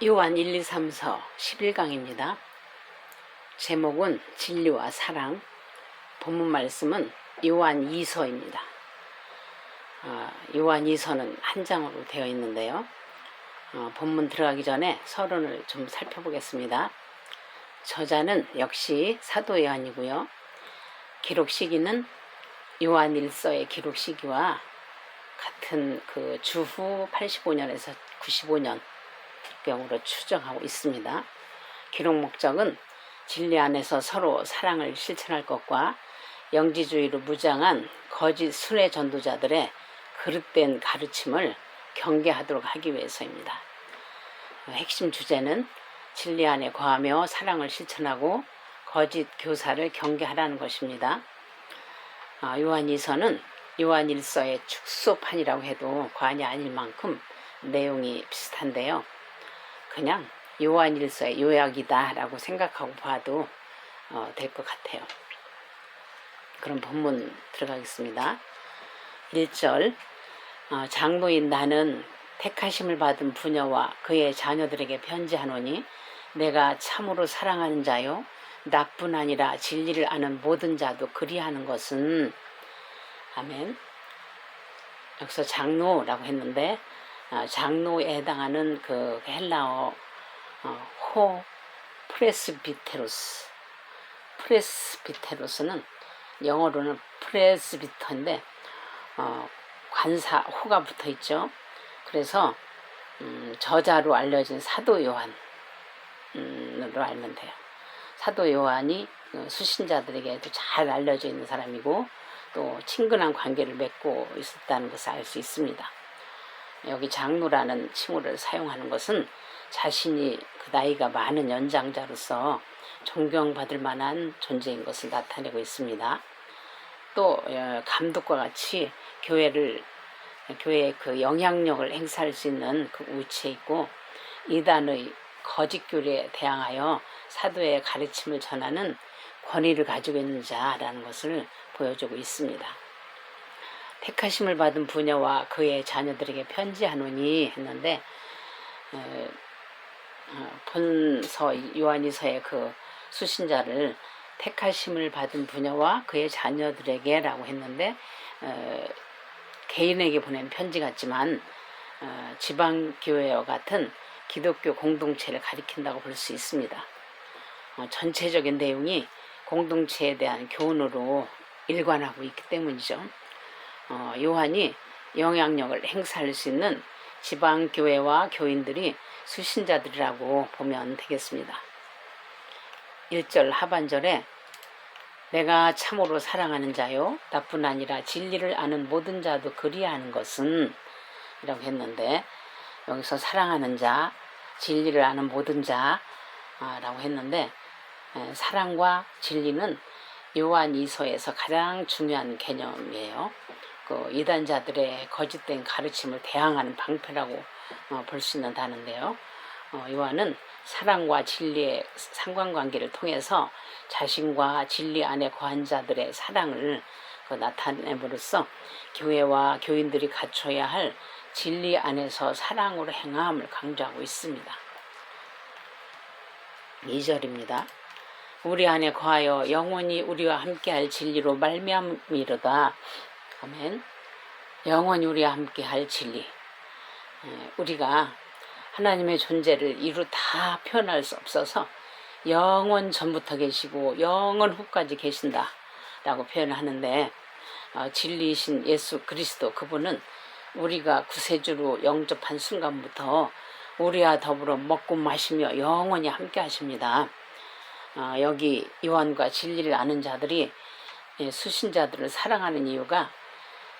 요한 1, 2, 3, 서 11강입니다. 제목은 진리와 사랑, 본문 말씀은 요한 2서입니다. 요한 2서는 한 장으로 되어 있는데요. 본문 들어가기 전에 서론을 좀 살펴보겠습니다. 저자는 역시 사도 요한이고요. 기록 시기는 요한 1서의 기록 시기와 같은 그 주후 85년에서 95년 경으로 추정하고 있습니다. 기록 목적은 진리 안에서 서로 사랑을 실천할 것과 영지주의로 무장한 거짓 순회 전도자들의 그릇된 가르침을 경계하도록 하기 위해서입니다. 핵심 주제는 진리 안에 거하며 사랑을 실천하고 거짓 교사를 경계하라는 것입니다. 요한 2서는 요한 1서의 축소판이라고 해도 과언이 아닐 만큼 내용이 비슷한데요. 그냥 요한 1서의 요약이다 라고 생각하고 봐도 될 것 같아요. 그럼 본문 들어가겠습니다. 1절 장로인 나는 택하심을 받은 부녀와 그의 자녀들에게 편지하노니 내가 참으로 사랑하는 자요 나뿐 아니라 진리를 아는 모든 자도 그리하는 것은 아멘. 여기서 장로라고 했는데 장로에 해당하는 그 헬라어 호 프레스비테로스는 영어로는 프레스비터인데 관사 호가 붙어 있죠. 그래서 저자로 알려진 사도 요한으로 알면 돼요. 사도 요한이 수신자들에게도 잘 알려져 있는 사람이고 또 친근한 관계를 맺고 있었다는 것을 알 수 있습니다. 여기 장로라는 칭호를 사용하는 것은 자신이 그 나이가 많은 연장자로서 존경받을 만한 존재인 것을 나타내고 있습니다. 또 감독과 같이 교회의 그 영향력을 행사할 수 있는 그 위치에 있고 이단의 거짓 교리에 대항하여 사도의 가르침을 전하는 권위를 가지고 있는 자라는 것을 보여주고 있습니다. 택하심을 받은 부녀와 그의 자녀들에게 편지하노니 했는데 본서 요한이서의 그 수신자를 택하심을 받은 부녀와 그의 자녀들에게 라고 했는데 개인에게 보낸 편지 같지만 지방교회와 같은 기독교 공동체를 가리킨다고 볼 수 있습니다. 전체적인 내용이 공동체에 대한 교훈으로 일관하고 있기 때문이죠. 요한이 영향력을 행사할 수 있는 지방교회와 교인들이 수신자들이라고 보면 되겠습니다. 1절 하반절에 내가 참으로 사랑하는 자요 나뿐 아니라 진리를 아는 모든 자도 그리하는 것은 이라고 했는데 여기서 사랑하는 자, 진리를 아는 모든 자라고 했는데 사랑과 진리는 요한 2서에서 가장 중요한 개념이에요. 그 이단자들의 거짓된 가르침을 대항하는 방패라고 볼 수 있는 단어인데요. 요한은 사랑과 진리의 상관관계를 통해서 자신과 진리 안에 거한 자들의 사랑을 나타냄으로써 교회와 교인들이 갖춰야 할 진리 안에서 사랑으로 행함을 강조하고 있습니다. 2절입니다. 우리 안에 거하여 영원히 우리와 함께할 진리로 말미암이로다. 아멘. 영원히 우리와 함께할 진리. 우리가 하나님의 존재를 이루 다 표현할 수 없어서 영원 전부터 계시고 영원 후까지 계신다 라고 표현을 하는데 진리이신 예수 그리스도 그분은 우리가 구세주로 영접한 순간부터 우리와 더불어 먹고 마시며 영원히 함께 하십니다. 여기 요한과 진리를 아는 자들이 수신자들을 사랑하는 이유가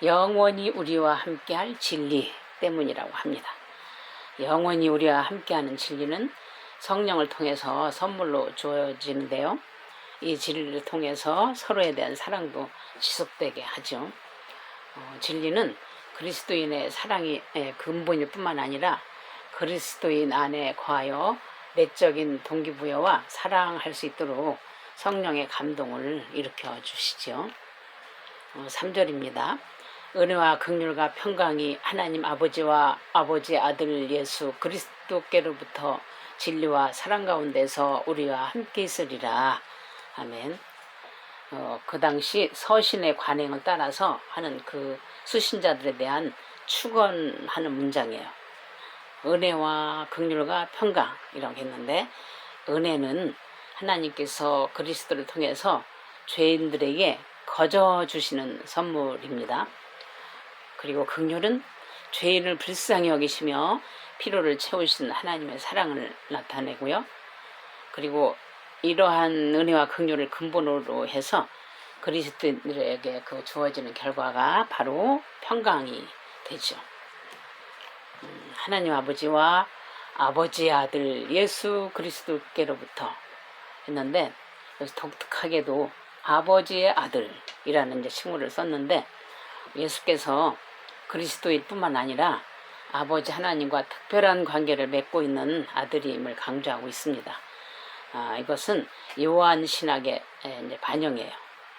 영원히 우리와 함께할 진리 때문이라고 합니다. 영원히 우리와 함께하는 진리는 성령을 통해서 선물로 주어지는데요. 이 진리를 통해서 서로에 대한 사랑도 지속되게 하죠. 진리는 그리스도인의 사랑이 근본일 뿐만 아니라 그리스도인 안에 거하여 내적인 동기부여와 사랑할 수 있도록 성령의 감동을 일으켜 주시죠. 3절입니다. 은혜와 긍휼과 평강이 하나님 아버지와 아버지의 아들 예수 그리스도께로부터 진리와 사랑 가운데서 우리와 함께 있으리라. 아멘. 그 당시 서신의 관행을 따라서 하는 그 수신자들에 대한 축원하는 문장이에요. 은혜와 긍휼과 평강이라고 했는데, 은혜는 하나님께서 그리스도를 통해서 죄인들에게 거저 주시는 선물입니다. 그리고 긍휼은 죄인을 불쌍히 여기시며 피로를 채우시는 하나님의 사랑을 나타내고요. 그리고 이러한 은혜와 긍휼을 근본으로 해서 그리스도인들에게 그 주어지는 결과가 바로 평강이 되죠. 하나님 아버지와 아버지의 아들 예수 그리스도께로부터 했는데, 여기서 독특하게도 아버지의 아들이라는 이제 칭호를 썼는데, 예수께서 그리스도일 뿐만 아니라 아버지 하나님과 특별한 관계를 맺고 있는 아들임을 강조하고 있습니다. 이것은 요한 신학의 이제 반영이에요.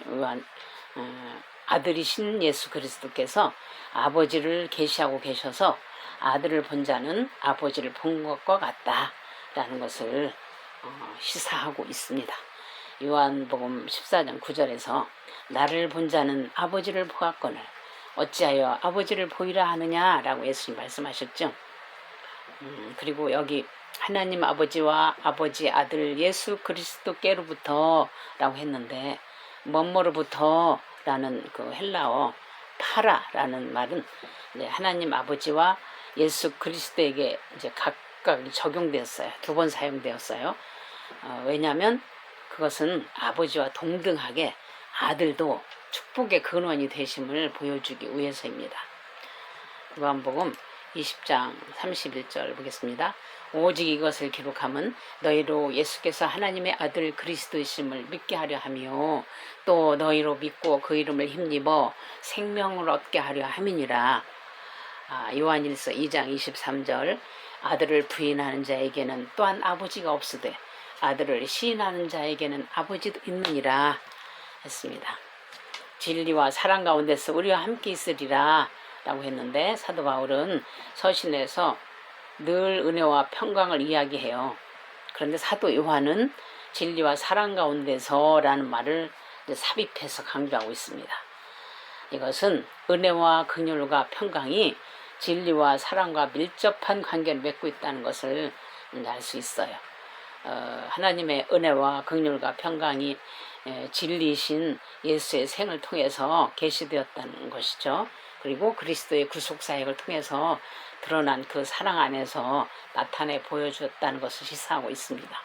요한 아들이신 예수 그리스도께서 아버지를 계시하고 계셔서 아들을 본 자는 아버지를 본 것과 같다라는 것을 시사하고 있습니다. 요한복음 14장 9절에서 나를 본 자는 아버지를 보았거늘 어찌하여 아버지를 보이라 하느냐라고 예수님 말씀하셨죠. 그리고 여기 하나님 아버지와 아버지 아들 예수 그리스도께로부터 라고 했는데, 뭐뭐로부터 라는 그 헬라어 파라라는 말은 이제 하나님 아버지와 예수 그리스도에게 이제 각각 적용되었어요. 2번 사용되었어요. 왜냐하면 그것은 아버지와 동등하게 아들도 축복의 근원이 되심을 보여주기 위해서입니다. 요한복음 20장 31절 보겠습니다. 오직 이것을 기록함은 너희로 예수께서 하나님의 아들 그리스도이심을 믿게 하려 하며 또 너희로 믿고 그 이름을 힘입어 생명을 얻게 하려 함이니라. 요한일서 2장 23절 아들을 부인하는 자에게는 또한 아버지가 없으되 아들을 시인하는 자에게는 아버지도 있느니라 했습니다. 진리와 사랑 가운데서 우리와 함께 있으리라 라고 했는데, 사도 바울은 서신에서 늘 은혜와 평강을 이야기해요. 그런데 사도 요한은 진리와 사랑 가운데서 라는 말을 삽입해서 강조하고 있습니다. 이것은 은혜와 긍휼과 평강이 진리와 사랑과 밀접한 관계를 맺고 있다는 것을 알 수 있어요. 하나님의 은혜와 긍휼과 평강이 진리이신 예수의 생을 통해서 계시되었다는 것이죠. 그리고 그리스도의 구속사역을 통해서 드러난 그 사랑 안에서 나타내 보여주었다는 것을 시사하고 있습니다.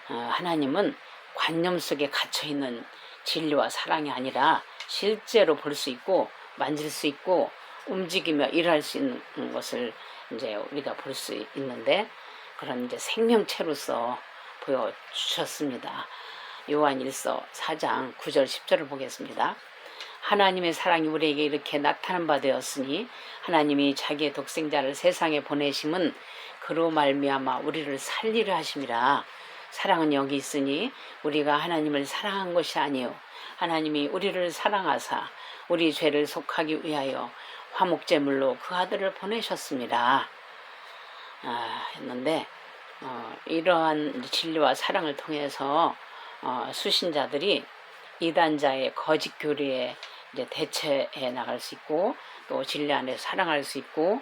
하나님은 관념 속에 갇혀있는 진리와 사랑이 아니라 실제로 볼 수 있고 만질 수 있고 움직이며 일할 수 있는 것을 이제 우리가 볼 수 있는데, 그런 이제 생명체로서 보여주셨습니다. 요한일서 4장 9절 10절을 보겠습니다. 하나님의 사랑이 우리에게 이렇게 나타난 바 되었으니 하나님이 자기의 독생자를 세상에 보내심은 그로 말미암아 우리를 살리려 하심이라. 사랑은 여기 있으니 우리가 하나님을 사랑한 것이 아니요 하나님이 우리를 사랑하사 우리 죄를 속하기 위하여 화목제물로 그 아들을 보내셨습니다. 했는데 이러한 진리와 사랑을 통해서 수신자들이 이단자의 거짓 교리에 이제 대처해 나갈 수 있고, 또 진리 안에서 사랑할 수 있고,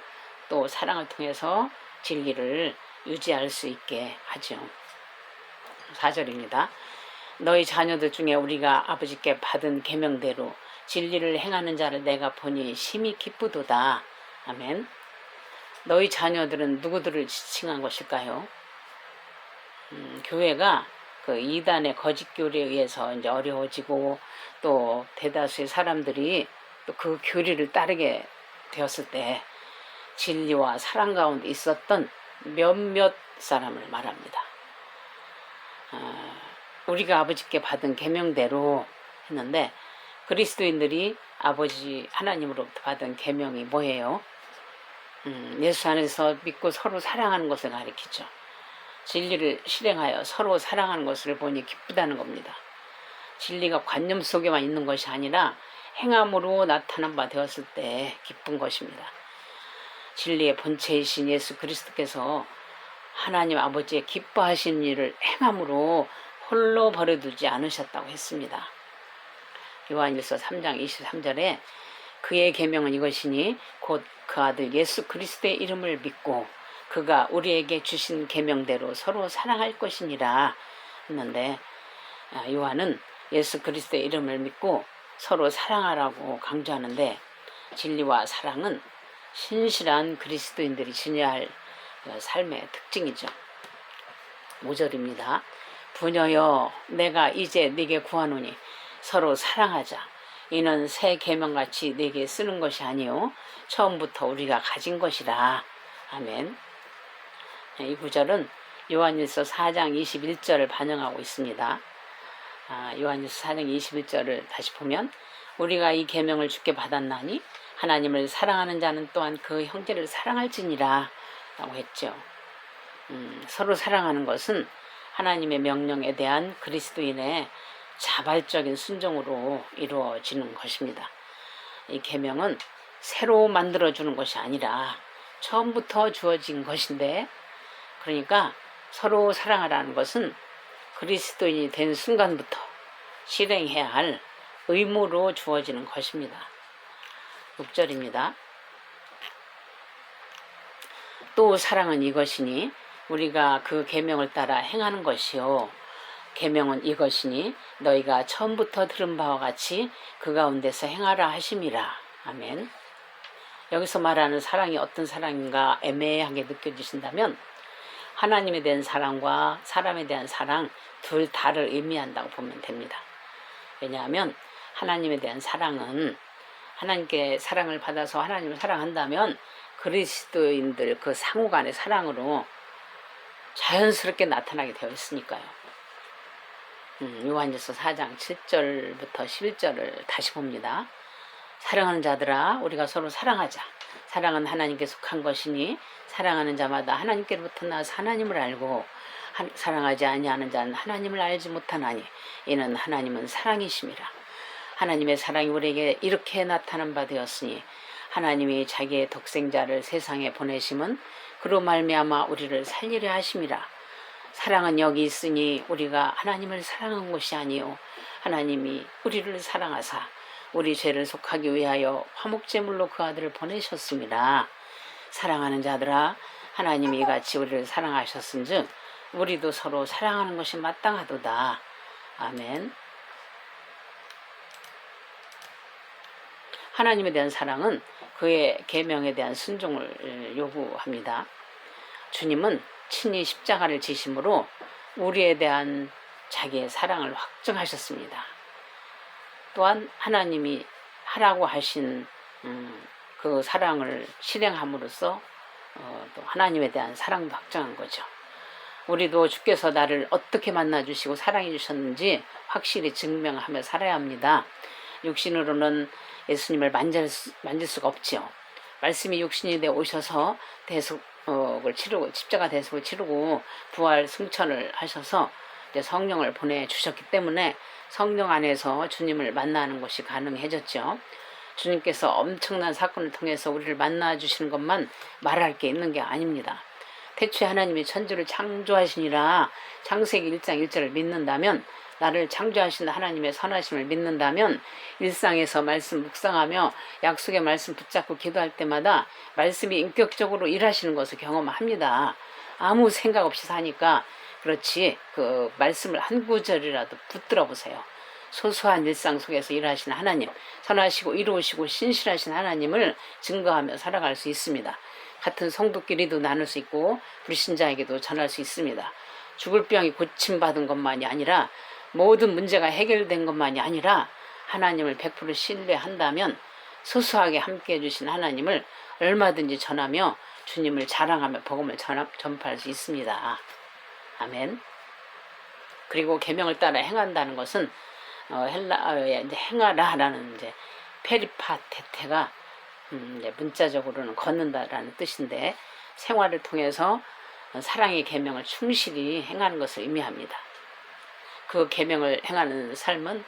또 사랑을 통해서 진리를 유지할 수 있게 하죠. 4절입니다. 너희 자녀들 중에 우리가 아버지께 받은 계명대로 진리를 행하는 자를 내가 보니 심히 기쁘도다. 아멘. 너희 자녀들은 누구들을 지칭한 것일까요? 교회가 그 이단의 거짓 교리에 의해서 이제 어려워지고, 또 대다수의 사람들이 또 그 교리를 따르게 되었을 때 진리와 사랑 가운데 있었던 몇몇 사람을 말합니다. 우리가 아버지께 받은 계명대로 했는데, 그리스도인들이 아버지 하나님으로부터 받은 계명이 뭐예요? 예수 안에서 믿고 서로 사랑하는 것을 가리키죠. 진리를 실행하여 서로 사랑하는 것을 보니 기쁘다는 겁니다. 진리가 관념 속에만 있는 것이 아니라 행함으로 나타난 바 되었을 때 기쁜 것입니다. 진리의 본체이신 예수 그리스도께서 하나님 아버지의 기뻐하시는 일을 행함으로 홀로 버려두지 않으셨다고 했습니다. 요한일서 3장 23절에 그의 계명은 이것이니 곧 그 아들 예수 그리스도의 이름을 믿고 그가 우리에게 주신 계명대로 서로 사랑할 것이니라 했는데, 요한은 예수 그리스도의 이름을 믿고 서로 사랑하라고 강조하는데, 진리와 사랑은 신실한 그리스도인들이 지녀야 할 삶의 특징이죠. 5절입니다. 부녀여 내가 이제 네게 구하노니 서로 사랑하자. 이는 새 계명같이 네게 쓰는 것이 아니요 처음부터 우리가 가진 것이라. 아멘. 이 구절은 요한일서 4장 21절을 반영하고 있습니다. 요한일서 4장 21절을 다시 보면 우리가 이 계명을 주께 받았나니 하나님을 사랑하는 자는 또한 그 형제를 사랑할지니라 라고 했죠. 서로 사랑하는 것은 하나님의 명령에 대한 그리스도인의 자발적인 순종으로 이루어지는 것입니다. 이 계명은 새로 만들어주는 것이 아니라 처음부터 주어진 것인데, 그러니까 서로 사랑하라는 것은 그리스도인이 된 순간부터 실행해야 할 의무로 주어지는 것입니다. 6절입니다. 또 사랑은 이것이니 우리가 그 계명을 따라 행하는 것이요 계명은 이것이니 너희가 처음부터 들은 바와 같이 그 가운데서 행하라 하심이라. 아멘. 여기서 말하는 사랑이 어떤 사랑인가 애매하게 느껴지신다면 하나님에 대한 사랑과 사람에 대한 사랑 둘 다를 의미한다고 보면 됩니다. 왜냐하면 하나님에 대한 사랑은 하나님께 사랑을 받아서 하나님을 사랑한다면 그리스도인들 그 상호 간의 사랑으로 자연스럽게 나타나게 되어 있으니까요. 요한일서 4장 7절부터 11절을 다시 봅니다. 사랑하는 자들아 우리가 서로 사랑하자. 사랑은 하나님께 속한 것이니 사랑하는 자마다 하나님께로부터 나서 하나님을 알고 사랑하지 아니하는 자는 하나님을 알지 못하나니 이는 하나님은 사랑이심이라. 하나님의 사랑이 우리에게 이렇게 나타난 바 되었으니 하나님이 자기의 독생자를 세상에 보내심은 그로 말미암아 우리를 살리려 하심이라. 사랑은 여기 있으니 우리가 하나님을 사랑한 것이 아니요 하나님이 우리를 사랑하사 우리 죄를 속하기 위하여 화목제물로 그 아들을 보내셨습니다. 사랑하는 자들아 하나님이 이같이 우리를 사랑하셨은즉 우리도 서로 사랑하는 것이 마땅하도다. 아멘. 하나님에 대한 사랑은 그의 계명에 대한 순종을 요구합니다. 주님은 친히 십자가를 지심으로 우리에 대한 자기의 사랑을 확증하셨습니다. 또한 하나님이 하라고 하신 그 사랑을 실행함으로써 또 하나님에 대한 사랑도 확정한 거죠. 우리도 주께서 나를 어떻게 만나주시고 사랑해 주셨는지 확실히 증명하며 살아야 합니다. 육신으로는 예수님을 만질 수가 없지요. 말씀이 육신이 되어 오셔서 대속을 치르고 십자가 대속을 치르고 부활 승천을 하셔서 이제 성령을 보내주셨기 때문에 성령 안에서 주님을 만나는 것이 가능해졌죠. 주님께서 엄청난 사건을 통해서 우리를 만나주시는 것만 말할 게 있는 게 아닙니다. 태초에 하나님이 천지를 창조하시니라 창세기 1장 1절을 믿는다면, 나를 창조하신 하나님의 선하심을 믿는다면 일상에서 말씀 묵상하며 약속의 말씀 붙잡고 기도할 때마다 말씀이 인격적으로 일하시는 것을 경험합니다. 아무 생각 없이 사니까 그렇지 그 말씀을 한 구절이라도 붙들어 보세요. 소소한 일상 속에서 일하시는 하나님, 선하시고 이로우시고 신실하신 하나님을 증거하며 살아갈 수 있습니다. 같은 성도끼리도 나눌 수 있고 불신자에게도 전할 수 있습니다. 죽을 병이 고침받은 것만이 아니라 모든 문제가 해결된 것만이 아니라 하나님을 100% 신뢰한다면 소소하게 함께해 주신 하나님을 얼마든지 전하며 주님을 자랑하며 복음을 전파할 수 있습니다. 아멘. 그리고 계명을 따라 행한다는 것은 헬라어에 이제 행하라라는 이제 페리파테테가 이제 문자적으로는 걷는다라는 뜻인데 생활을 통해서 사랑의 계명을 충실히 행하는 것을 의미합니다. 그 계명을 행하는 삶은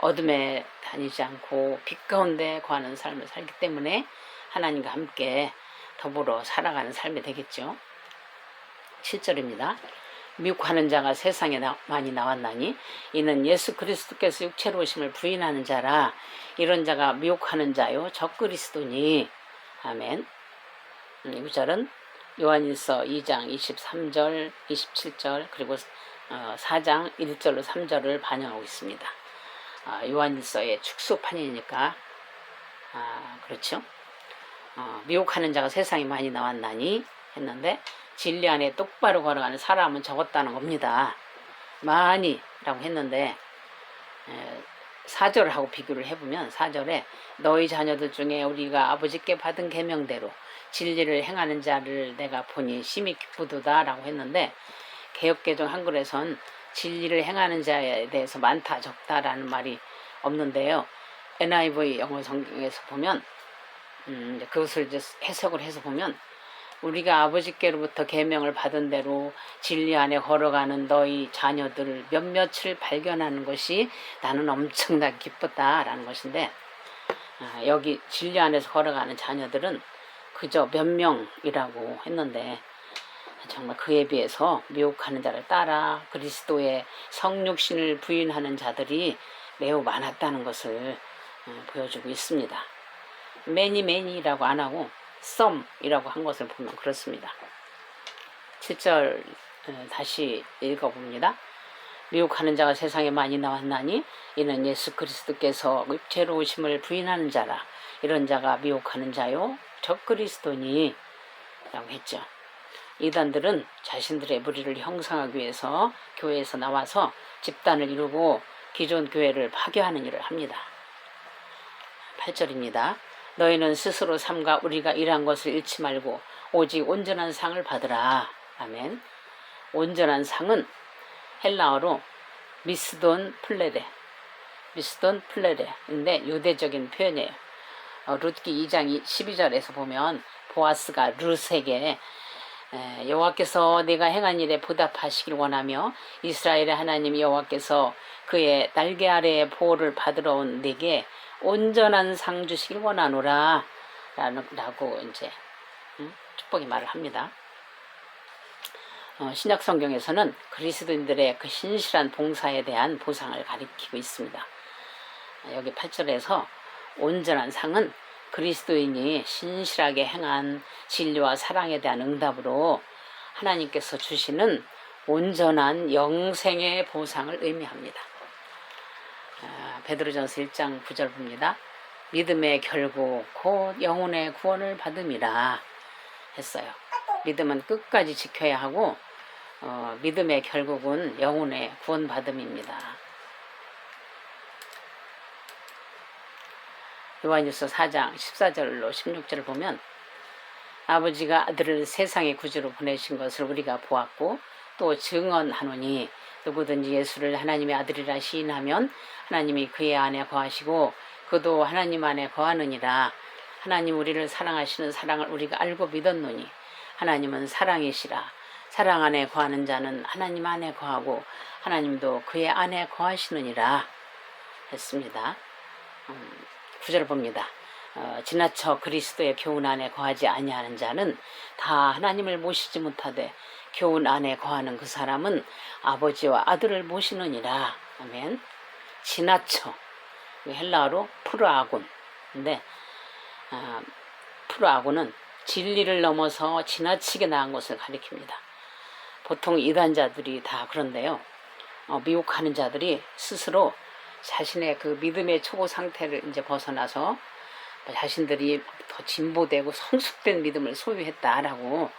어둠에 다니지 않고 빛 가운데 거하는 삶을 살기 때문에 하나님과 함께 더불어 살아가는 삶이 되겠죠. 7절입니다. 미혹하는 자가 세상에 많이 나왔나니 이는 예수 그리스도께서 육체로 오심을 부인하는 자라. 이런 자가 미혹하는 자요 적그리스도니. 아멘. 6절은 요한일서 2장 23절 27절 그리고 4장 1절로 3절을 반영하고 있습니다. 요한일서의 축소판이니까 그렇죠. 미혹하는 자가 세상에 많이 나왔나니 했는데 진리 안에 똑바로 걸어가는 사람은 적었다는 겁니다. 많이라고 했는데 4절하고 비교를 해보면 4절에 너희 자녀들 중에 우리가 아버지께 받은 계명대로 진리를 행하는 자를 내가 보니 심히 기쁘도다 라고 했는데 개역개정 한글에선 진리를 행하는 자에 대해서 많다 적다라는 말이 없는데요. NIV 영어 성경에서 보면 그것을 이제 해석을 해서 보면 우리가 아버지께로부터 계명을 받은 대로 진리 안에 걸어가는 너희 자녀들 몇몇을 발견하는 것이 나는 엄청나게 기뻤다라는 것인데 여기 진리 안에서 걸어가는 자녀들은 그저 몇 명이라고 했는데 정말 그에 비해서 미혹하는 자를 따라 그리스도의 성육신을 부인하는 자들이 매우 많았다는 것을 보여주고 있습니다. 매니라고 안 하고 썸이라고 한 것을 보면 그렇습니다. 7절 다시 읽어봅니다. 미혹하는 자가 세상에 많이 나왔나니 이는 예수 그리스도께서 육체로 오심을 부인하는 자라. 이런 자가 미혹하는 자요 적그리스도니 라고 했죠. 이단들은 자신들의 무리를 형성하기 위해서 교회에서 나와서 집단을 이루고 기존 교회를 파괴하는 일을 합니다. 8절입니다. 너희는 스스로 삼가 우리가 일한 것을 잃지 말고 오직 온전한 상을 받으라. 아멘. 온전한 상은 헬라어로 미스돈 플레레인데 유대적인 표현이에요. 룻기 2장 12절에서 보면 보아스가 룻에게 여호와께서 네가 행한 일에 보답하시길 원하며 이스라엘의 하나님 여호와께서 그의 날개 아래의 보호를 받으러 온 네게 온전한 상 주시길 원하노라 라고 이제 축복의 말을 합니다. 신약 성경에서는 그리스도인들의 그 신실한 봉사에 대한 보상을 가리키고 있습니다. 여기 8절에서 온전한 상은 그리스도인이 신실하게 행한 진리와 사랑에 대한 응답으로 하나님께서 주시는 온전한 영생의 보상을 의미합니다. 베드로전서 1장 9절 봅니다. 믿음의 결국 곧 영혼의 구원을 받음이라 했어요. 믿음은 끝까지 지켜야 하고 믿음의 결국은 영혼의 구원받음입니다. 요한일서 4장 14절로 16절을 보면 아버지가 아들을 세상의 구주로 보내신 것을 우리가 보았고 또 증언하노니 누구든지 예수를 하나님의 아들이라 시인하면 하나님이 그의 안에 거하시고 그도 하나님 안에 거하느니라. 하나님 우리를 사랑하시는 사랑을 우리가 알고 믿었노니 하나님은 사랑이시라. 사랑 안에 거하는 자는 하나님 안에 거하고 하나님도 그의 안에 거하시느니라 했습니다. 9절을 봅니다. 지나쳐 그리스도의 교훈 안에 거하지 아니하는 자는 다 하나님을 모시지 못하되 교훈 안에 거하는 그 사람은 아버지와 아들을 모시느니라. 아멘. 지나쳐 헬라어로 프로아곤인데 프로아곤은 진리를 넘어서 지나치게 나은 것을 가리킵니다. 보통 이단자들이 다 그런데요. 미혹하는 자들이 스스로 자신의 그 믿음의 초보 상태를 이제 벗어나서 자신들이 더 진보되고 성숙된 믿음을 소유했다라고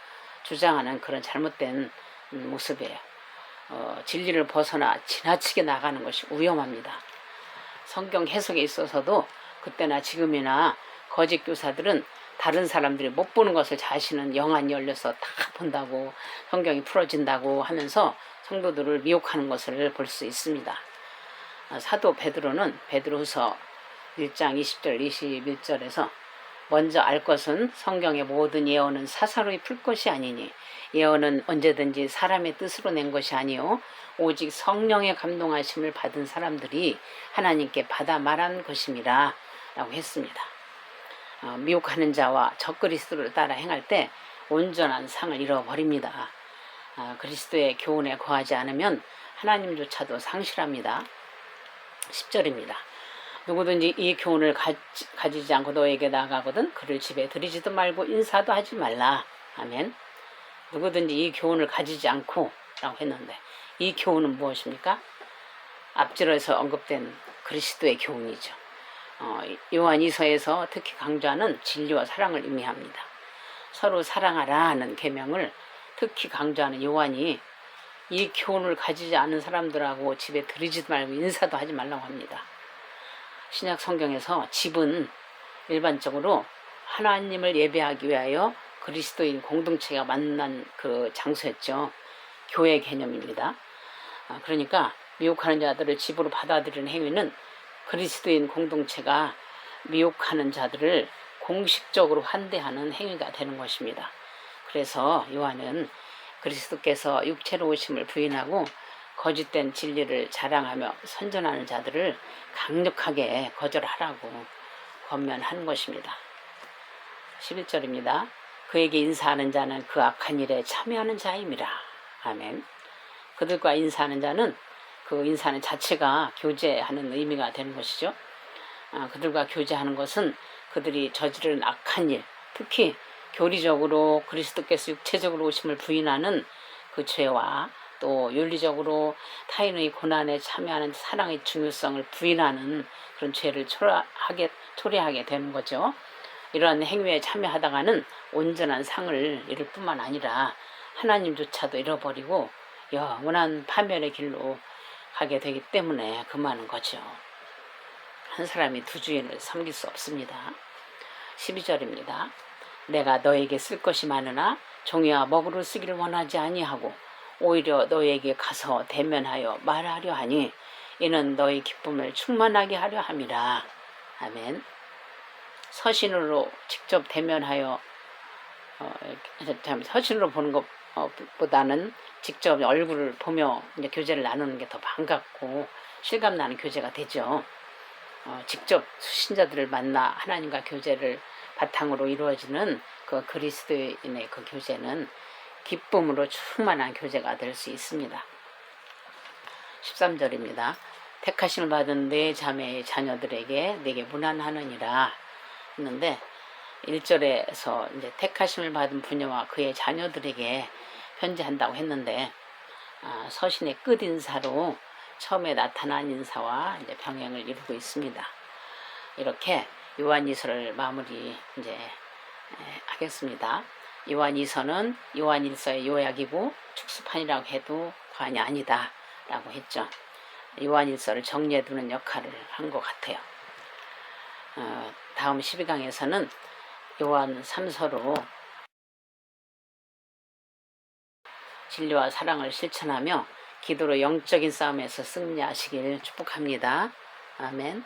주장하는 그런 잘못된 모습이에요. 진리를 벗어나 지나치게 나가는 것이 위험합니다. 성경 해석에 있어서도 그때나 지금이나 거짓 교사들은 다른 사람들이 못 보는 것을 자신은 영안이 열려서 다 본다고 성경이 풀어진다고 하면서 성도들을 미혹하는 것을 볼 수 있습니다. 사도 베드로는 베드로후서 1장 20절 21절에서 먼저 알 것은 성경의 모든 예언은 사사로이 풀 것이 아니니 예언은 언제든지 사람의 뜻으로 낸 것이 아니요 오직 성령의 감동하심을 받은 사람들이 하나님께 받아 말한 것임이라 라고 했습니다. 미혹하는 자와 적그리스도를 따라 행할 때 온전한 상을 잃어버립니다. 그리스도의 교훈에 거하지 않으면 하나님조차도 상실합니다. 10절입니다. 누구든지 이 교훈을 가지지 않고 너에게 나아가거든 그를 집에 들이지도 말고 인사도 하지 말라. 아멘. 누구든지 이 교훈을 가지지 않고 라고 했는데 이 교훈은 무엇입니까? 앞절에서 언급된 그리스도의 교훈이죠. 요한 2서에서 특히 강조하는 진리와 사랑을 의미합니다. 서로 사랑하라 하는 계명을 특히 강조하는 요한이 이 교훈을 가지지 않은 사람들하고 집에 들이지도 말고 인사도 하지 말라고 합니다. 신약 성경에서 집은 일반적으로 하나님을 예배하기 위하여 그리스도인 공동체가 만난 그 장소였죠. 교회 개념입니다. 그러니까 미혹하는 자들을 집으로 받아들이는 행위는 그리스도인 공동체가 미혹하는 자들을 공식적으로 환대하는 행위가 되는 것입니다. 그래서 요한은 그리스도께서 육체로 오심을 부인하고 거짓된 진리를 자랑하며 선전하는 자들을 강력하게 거절하라고 권면한 것입니다. 11절입니다. 그에게 인사하는 자는 그 악한 일에 참여하는 자임이라. 아멘. 그들과 인사하는 자는 그 인사하는 자체가 교제하는 의미가 되는 것이죠. 그들과 교제하는 것은 그들이 저지른 악한 일, 특히 교리적으로 그리스도께서 육체적으로 오심을 부인하는 그 죄와 또 윤리적으로 타인의 고난에 참여하는 사랑의 중요성을 부인하는 그런 죄를 초래하게 되는 거죠. 이러한 행위에 참여하다가는 온전한 상을 잃을 뿐만 아니라 하나님조차도 잃어버리고 영원한 파멸의 길로 가게 되기 때문에 금하는 거죠. 한 사람이 두 주인을 섬길 수 없습니다. 12절입니다. 내가 너에게 쓸 것이 많으나 종이와 먹으로 쓰기를 원하지 아니하고 오히려 너에게 가서 대면하여 말하려 하니 이는 너의 기쁨을 충만하게 하려 함이라. 아멘. 서신으로 직접 대면하여 서신으로 보는 것보다는 직접 얼굴을 보며 이제 교제를 나누는 게 더 반갑고 실감나는 교제가 되죠. 직접 수신자들을 만나 하나님과 교제를 바탕으로 이루어지는 그 그리스도인의 그 교제는 기쁨으로 충만한 교제가 될 수 있습니다. 13절입니다. 택하심을 받은 네 자매의 자녀들에게 내게 문안하느니라 했는데 1절에서 이제 택하심을 받은 부녀와 그의 자녀들에게 편지한다고 했는데 서신의 끝 인사로 처음에 나타난 인사와 이제 병행을 이루고 있습니다. 이렇게 요한이서를 마무리 이제 하겠습니다. 요한이서는 요한일서의 요약이고 축소판이라고 해도 과언이 아니다 라고 했죠. 요한일서를 정리해두는 역할을 한 것 같아요. 다음 12강에서는 요한 3서로 진리와 사랑을 실천하며 기도로 영적인 싸움에서 승리하시길 축복합니다. 아멘.